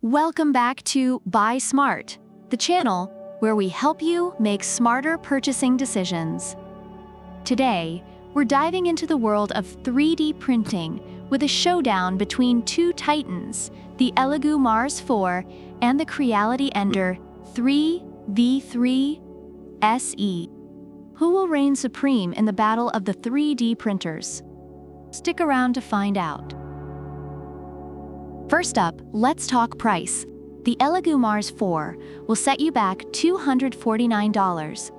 Welcome back to Buy Smart, the channel where we help you make smarter purchasing decisions. Today, we're diving into the world of 3D printing with a showdown between two titans, the ELEGOO Mars 4 and the Creality Ender 3v3 SE. Who will reign supreme in the battle of the 3D printers? Stick around to find out. First up, let's talk price. The ELEGOO Mars 4 will set you back $249,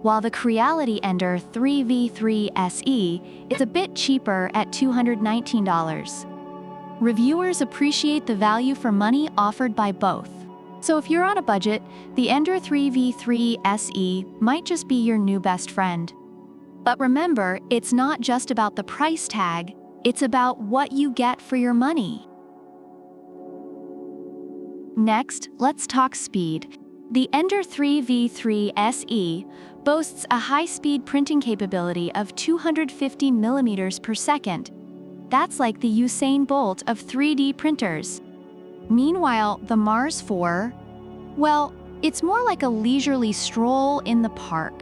while the Creality Ender 3v3 SE is a bit cheaper at $219. Reviewers appreciate the value for money offered by both. So if you're on a budget, the Ender 3v3 SE might just be your new best friend. But remember, it's not just about the price tag, it's about what you get for your money. Next, let's talk speed. The Ender 3v3 SE boasts a high-speed printing capability of 250 millimeters per second. That's like the Usain Bolt of 3D printers. Meanwhile, the Mars 4, well, it's more like a leisurely stroll in the park.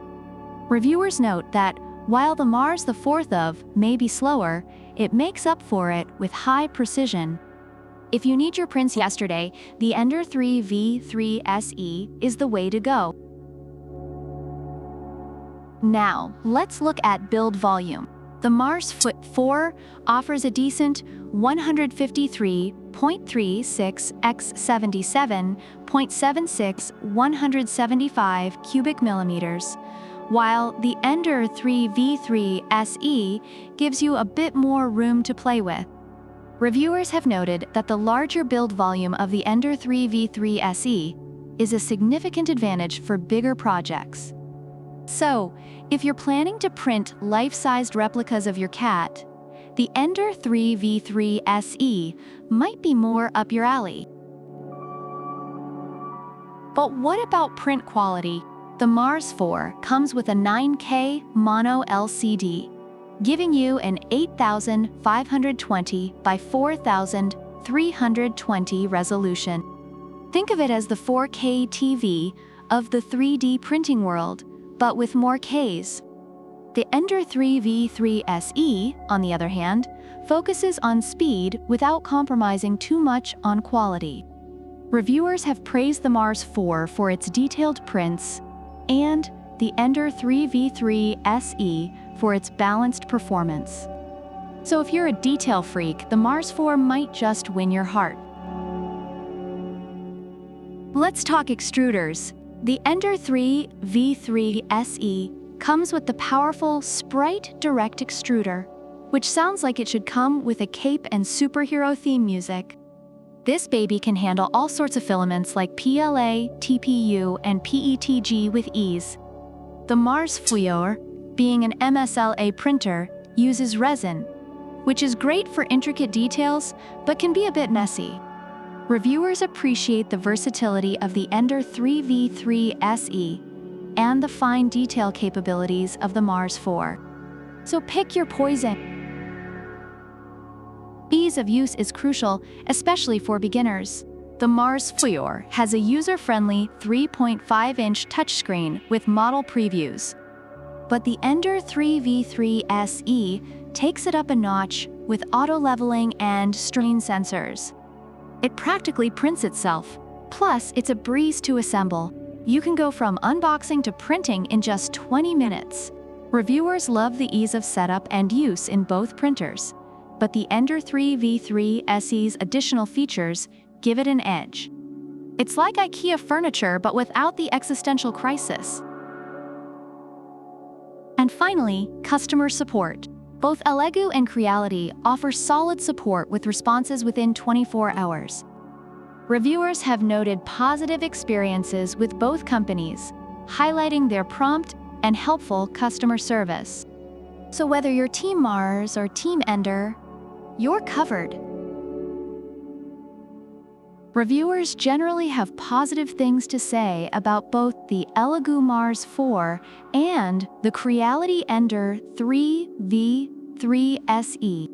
Reviewers note that while the Mars the 4th of may be slower, it makes up for it with high precision. If you need your prints yesterday, the Ender 3v3 SE is the way to go. Now, let's look at build volume. The Mars 4 offers a decent 153.36 x 77.76 175 cubic millimeters, while the Ender 3v3 SE gives you a bit more room to play with. Reviewers have noted that the larger build volume of the Ender 3v3 SE is a significant advantage for bigger projects. So, if you're planning to print life-sized replicas of your cat, the Ender 3v3 SE might be more up your alley. But what about print quality? The Mars 4 comes with a 9K mono LCD, giving you an 8520 by 4320 resolution. Think of it as the 4K TV of the 3D printing world, but with more Ks. The Ender 3v3 SE, on the other hand, focuses on speed without compromising too much on quality. Reviewers have praised the Mars 4 for its detailed prints, and the Ender 3v3 SE for its balanced performance. So if you're a detail freak, the Mars 4 might just win your heart. Let's talk extruders. The Ender 3v3 SE comes with the powerful Sprite Direct Extruder, which sounds like it should come with a cape and superhero theme music. This baby can handle all sorts of filaments like PLA, TPU, and PETG with ease. The Mars 4, being an MSLA printer, uses resin, which is great for intricate details but can be a bit messy. Reviewers appreciate the versatility of the Ender 3v3 SE and the fine detail capabilities of the Mars 4. So pick your poison. Ease of use is crucial, especially for beginners. The Mars 4 has a user-friendly 3.5-inch touchscreen with model previews. But the Ender 3v3 SE takes it up a notch with auto-leveling and strain sensors. It practically prints itself. Plus, it's a breeze to assemble. You can go from unboxing to printing in just 20 minutes. Reviewers love the ease of setup and use in both printers. But the Ender 3v3 SE's additional features give it an edge. It's like IKEA furniture but without the existential crisis. And finally, customer support. Both ELEGOO and Creality offer solid support with responses within 24 hours. Reviewers have noted positive experiences with both companies, highlighting their prompt and helpful customer service. So whether you're Team Mars or Team Ender, you're covered. Reviewers generally have positive things to say about both the ELEGOO Mars 4 and the Creality Ender 3v3 SE.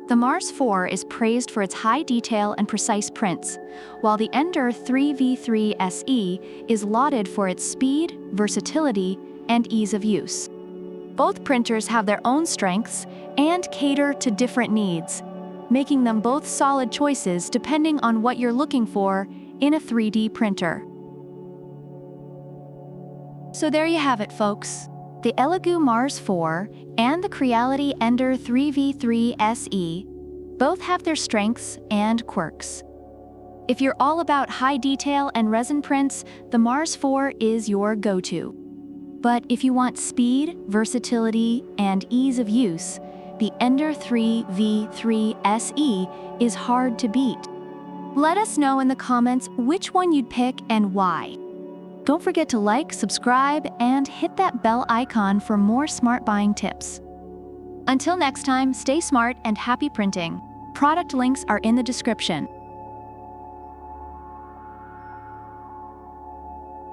The Mars 4 is praised for its high detail and precise prints, while the Ender 3 V3 SE is lauded for its speed, versatility, and ease of use. Both printers have their own strengths and cater to different needs, making them both solid choices depending on what you're looking for in a 3D printer. So there you have it, folks. The ELEGOO Mars 4 and the Creality Ender 3 V3 SE both have their strengths and quirks. If you're all about high detail and resin prints, the Mars 4 is your go-to. But if you want speed, versatility, and ease of use, the Ender 3 V3 SE is hard to beat. Let us know in the comments which one you'd pick and why. Don't forget to like, subscribe, and hit that bell icon for more smart buying tips. Until next time, stay smart and happy printing. Product links are in the description.